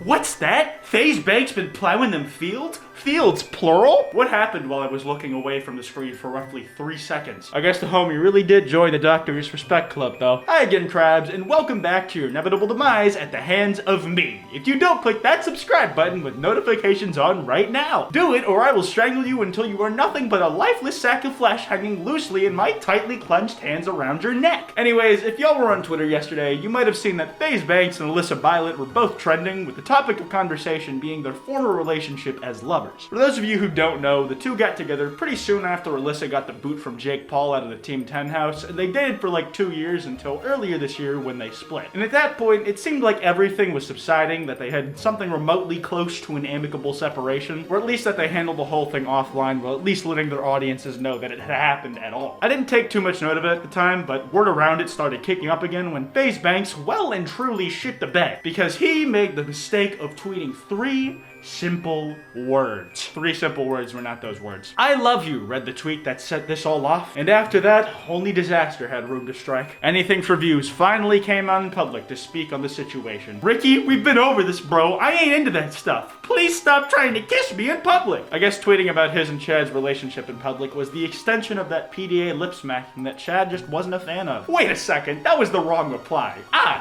What's that? FaZe Banks been plowing them fields? Fields, plural? What happened while I was looking away from the screen for roughly 3 seconds? I guess the homie really did join the Doctor's Respect Club, though. Hi again, crabs, and welcome back to your inevitable demise at the hands of me. If you don't click that subscribe button with notifications on right now, do it or I will strangle you until you are nothing but a lifeless sack of flesh hanging loosely in my tightly clenched hands around your neck. Anyways, if y'all were on Twitter yesterday, you might have seen that FaZe Banks and Alissa were both trending, with the topic of conversation being their former relationship as lovers. For those of you who don't know, the two got together pretty soon after Alissa got the boot from Jake Paul out of the Team 10 house, and they dated for like 2 years until earlier this year when they split. And at that point, it seemed like everything was subsiding, that they had something remotely close to an amicable separation, or at least that they handled the whole thing offline while at least letting their audiences know that it had happened at all. I didn't take too much note of it at the time, but word around it started kicking up again when FaZe Banks well and truly shit the bed, because he made the mistake of tweeting 3 simple words. 3 simple words were not those words. "I love you," read the tweet that set this all off, and after that, only disaster had room to strike. Anything for views finally came out in public to speak on the situation. "Ricky, we've been over this, bro. I ain't into that stuff. Please stop trying to kiss me in public." I guess tweeting about his and Chad's relationship in public was the extension of that PDA lip smacking that Chad just wasn't a fan of. Wait a second, that was the wrong reply.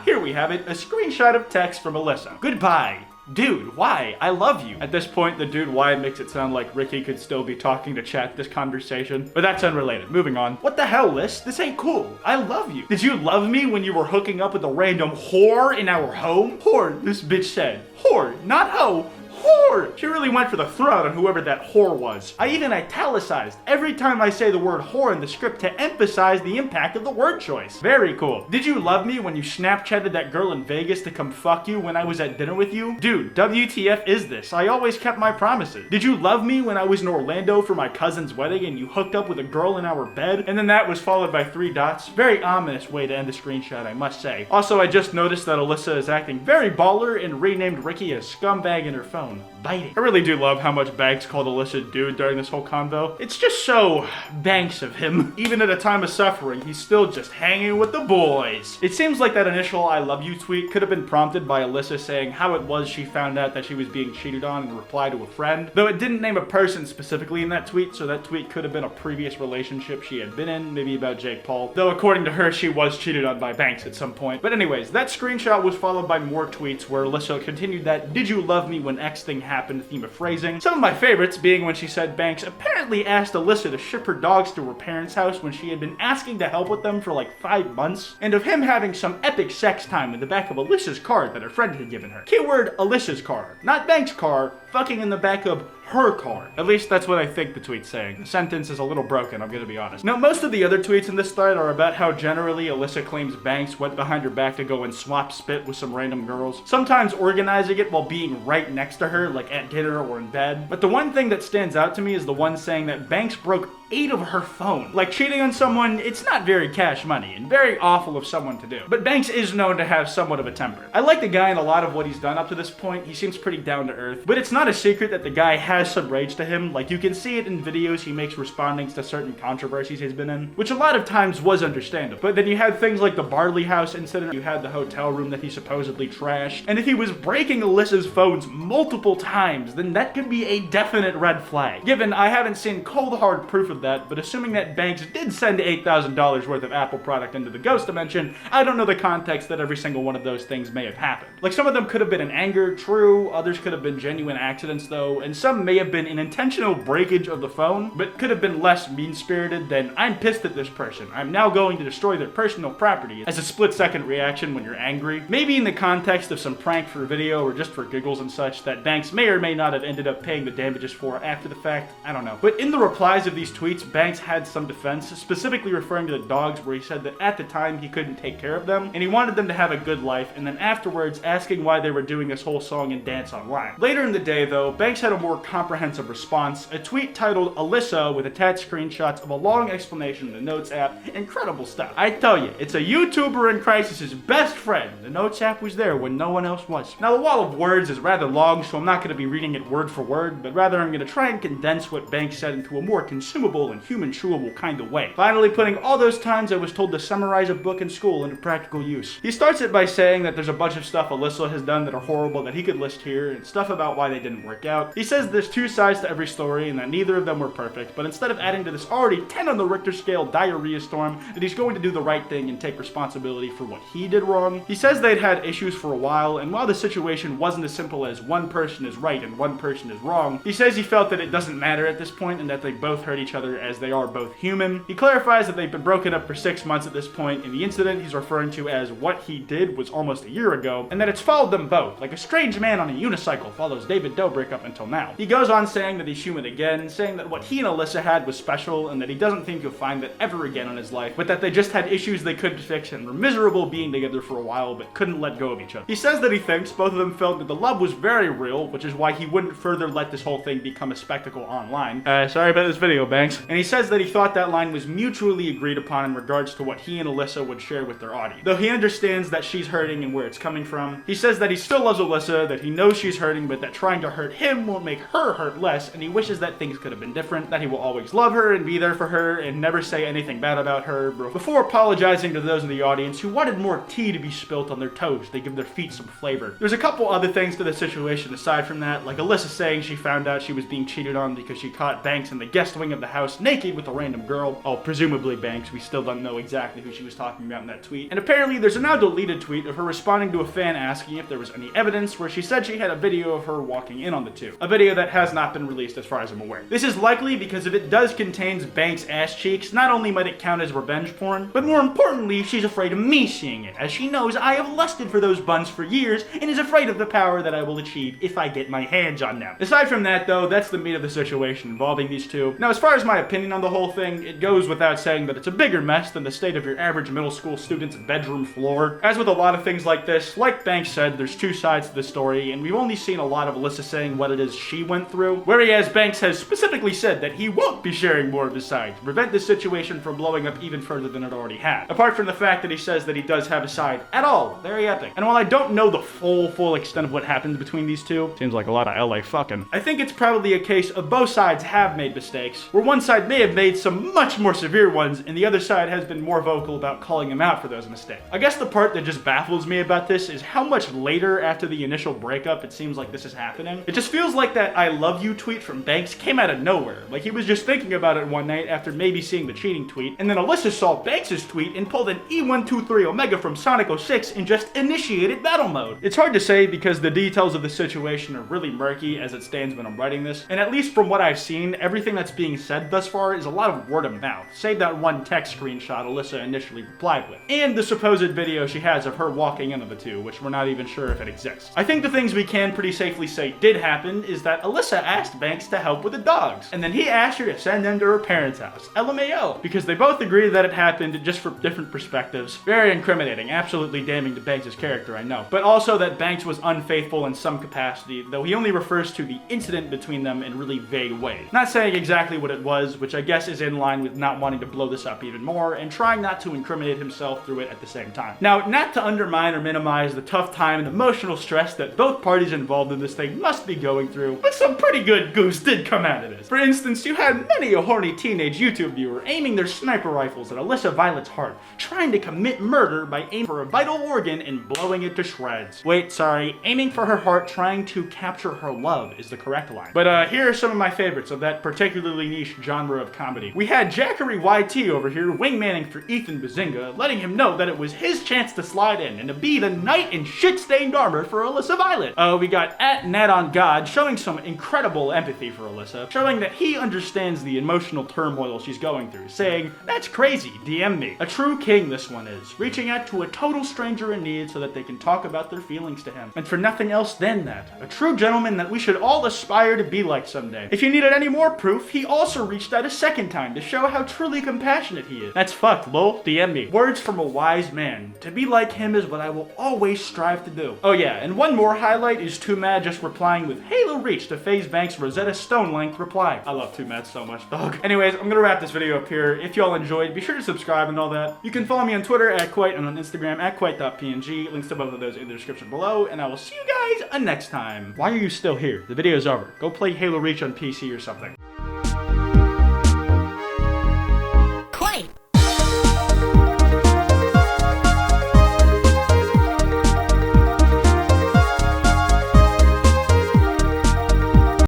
Here we have it, a screenshot of text from Alissa. "Goodbye. Dude, why? I love you." At this point, the dude why makes it sound like Ricky could still be talking to Chat this conversation, but that's unrelated. Moving on. "What the hell, Liz? This ain't cool. I love you. Did you love me when you were hooking up with a random whore in our home?" Whore, this bitch said. Whore, not hoe. Whore! She really went for the throat on whoever that whore was. I even italicized every time I say the word whore in the script to emphasize the impact of the word choice. Very cool. "Did you love me when you Snapchatted that girl in Vegas to come fuck you when I was at dinner with you?" Dude, WTF is this? I always kept my promises. "Did you love me when I was in Orlando for my cousin's wedding and you hooked up with a girl in our bed?" And then that was followed by 3 dots. Very ominous way to end a screenshot, I must say. Also, I just noticed that Alissa is acting very baller and renamed Ricky a scumbag in her phone. Biting. I really do love how much Banks called Alissa dude during this whole convo. It's just so Banks of him. Even at a time of suffering, he's still just hanging with the boys. It seems like that initial "I love you" tweet could have been prompted by Alissa saying how it was she found out that she was being cheated on in reply to a friend. Though it didn't name a person specifically in that tweet, so that tweet could have been a previous relationship she had been in, maybe about Jake Paul. Though according to her, she was cheated on by Banks at some point. But anyways, that screenshot was followed by more tweets where Alissa continued that "did you love me when X thing happened" theme of phrasing. Some of my favorites being when she said Banks apparently asked Alissa to ship her dogs to her parents' house when she had been asking to help with them for like 5 months, and of him having some epic sex time in the back of Alyssa's car that her friend had given her. Keyword Alyssa's car, not Banks' car, fucking in the back of her car. At least that's what I think the tweet's saying. The sentence is a little broken, I'm gonna be honest. Now, most of the other tweets in this thread are about how generally Alissa claims Banks went behind her back to go and swap spit with some random girls, sometimes organizing it while being right next to her, like at dinner or in bed. But the one thing that stands out to me is the one saying that Banks broke 8 of her phone. Like, cheating on someone, it's not very cash money, and very awful of someone to do. But Banks is known to have somewhat of a temper. I like the guy in a lot of what he's done up to this point. He seems pretty down to earth, but it's not a secret that the guy has some rage to him. Like, you can see it in videos he makes responding to certain controversies he's been in, which a lot of times was understandable. But then you had things like the Barley House incident, you had the hotel room that he supposedly trashed, and if he was breaking Alyssa's phones multiple times, then that could be a definite red flag. Given I haven't seen cold hard proof of that, but assuming that Banks did send $8,000 worth of Apple product into the ghost dimension, I don't know the context that every single one of those things may have happened. Like, some of them could have been in anger, true, others could have been genuine accidents though, and some may have been an intentional breakage of the phone, but could have been less mean-spirited than "I'm pissed at this person, I'm now going to destroy their personal property" as a split-second reaction when you're angry. Maybe in the context of some prank for video or just for giggles and such that Banks may or may not have ended up paying the damages for after the fact, I don't know. But in the replies of these tweets, Banks had some defense, specifically referring to the dogs, where he said that at the time he couldn't take care of them, and he wanted them to have a good life, and then afterwards asking why they were doing this whole song and dance online. Later in the day though, Banks had a more comprehensive response, a tweet titled Alissa with attached screenshots of a long explanation in the Notes app. Incredible stuff. I tell you, it's a YouTuber in crisis's best friend. The Notes app was there when no one else was. Now, the wall of words is rather long, so I'm not going to be reading it word for word, but rather I'm going to try and condense what Banks said into a more consumable and human-chewable kind of way. Finally, putting all those times I was told to summarize a book in school into practical use. He starts it by saying that there's a bunch of stuff Alissa has done that are horrible that he could list here, and stuff about why they didn't work out. He says there's two sides to every story and that neither of them were perfect, but instead of adding to this already 10 on the Richter scale diarrhea storm, that he's going to do the right thing and take responsibility for what he did wrong. He says they'd had issues for a while, and while the situation wasn't as simple as one person is right and one person is wrong, he says he felt that it doesn't matter at this point and that they both hurt each other as they are both human. He clarifies that they've been broken up for 6 months at this point, and the incident he's referring to as what he did was almost a year ago, and that it's followed them both, like a strange man on a unicycle follows David Dobrik up until now. He goes on saying that he's human again, saying that what he and Alissa had was special, and that he doesn't think you'll find that ever again in his life, but that they just had issues they couldn't fix and were miserable being together for a while, but couldn't let go of each other. He says that he thinks both of them felt that the love was very real, which is why he wouldn't further let this whole thing become a spectacle online. Sorry about this video, Banks. And he says that he thought that line was mutually agreed upon in regards to what he and Alissa would share with their audience. Though he understands that she's hurting and where it's coming from, he says that he still loves Alissa, that he knows she's hurting, but that trying to hurt him won't make her hurt less, and he wishes that things could have been different, that he will always love her and be there for her and never say anything bad about her, before apologizing to those in the audience who wanted more tea to be spilt on their toast. They give their feet some flavor. There's a couple other things to the situation aside from that, like Alissa saying she found out she was being cheated on because she caught Banks in the guest wing of the house naked with a random girl. Oh, presumably Banks. We still don't know exactly who she was talking about in that tweet. And apparently there's a now deleted tweet of her responding to a fan asking if there was any evidence, where she said she had a video of her walking in on the two. A video that has not been released as far as I'm aware. This is likely because if it does contain Banks' ass cheeks, not only might it count as revenge porn, but more importantly, she's afraid of me seeing it, as she knows I have lusted for those buns for years and is afraid of the power that I will achieve if I get my hands on them. Aside from that though, that's the meat of the situation involving these two. Now, as far as my opinion on the whole thing, it goes without saying that it's a bigger mess than the state of your average middle school student's bedroom floor. As with a lot of things like this, like Banks said, there's two sides to the story, and we've only seen a lot of Alissa saying what it is she went through, whereas Banks has specifically said that he won't be sharing more of his side to prevent this situation from blowing up even further than it already had. Apart from the fact that he says that he does have a side at all. Very epic. And while I don't know the full extent of what happened between these two, seems like a lot of LA fucking, I think it's probably a case of both sides have made mistakes, where one side may have made some much more severe ones, and the other side has been more vocal about calling him out for those mistakes. I guess the part that just baffles me about this is how much later after the initial breakup it seems like this is happening. It just feels like that I love you tweet from Banks came out of nowhere. Like he was just thinking about it one night after maybe seeing the cheating tweet, and then Alissa saw Banks' tweet and pulled an E123 Omega from Sonic 06 and just initiated battle mode. It's hard to say because the details of the situation are really murky as it stands when I'm writing this, and at least from what I've seen, everything that's being said thus far is a lot of word of mouth, save that one text screenshot Alissa initially replied with, and the supposed video she has of her walking into the two, which we're not even sure if it exists. I think the things we can pretty safely say did happen is that Alissa asked Banks to help with the dogs, and then he asked her to send them to her parents' house. LMAO. Because they both agree that it happened, just for different perspectives. Very incriminating, absolutely damning to Banks' character, I know. But also that Banks was unfaithful in some capacity, though he only refers to the incident between them in really vague ways. Not saying exactly what it was, which I guess is in line with not wanting to blow this up even more, and trying not to incriminate himself through it at the same time. Now, not to undermine or minimize the tough time and emotional stress that both parties involved in this thing must be going through, but some pretty good goose did come out of this. For instance, you had many a horny teenage YouTube viewer aiming their sniper rifles at Alissa Violet's heart, trying to commit murder by aiming for a vital organ and blowing it to shreds. Wait, sorry, aiming for her heart, trying to capture her love is the correct line. But here are some of my favorites of that particularly niche genre of comedy. We had Jackery YT over here wingmanning for Ethan Bazinga, letting him know that it was his chance to slide in and to be the knight in shit-stained armor for Alissa Violet. We got @NatOnGod showing some incredible empathy for Alissa, showing that he understands the emotional turmoil she's going through, saying, "That's crazy, DM me." A true king this one is, reaching out to a total stranger in need so that they can talk about their feelings to him. And for nothing else than that, a true gentleman that we should all aspire to be like someday. If you needed any more proof, he also reached out a second time to show how truly compassionate he is. That's fucked, lol, DM me. Words from a wise man. To be like him is what I will always strive to do. Oh yeah, and one more highlight is Too Mad just replying with Halo Reach to FaZe Bank's Rosetta Stone length reply. I love 2 Mets so much, dog. Anyways, I'm gonna wrap this video up here. If y'all enjoyed, be sure to subscribe and all that. You can follow me on Twitter at Kwite and on Instagram at Kwite.png. Links to both of those in the description below, and I will see you guys next time. Why are you still here? The video's over. Go play Halo Reach on PC or something.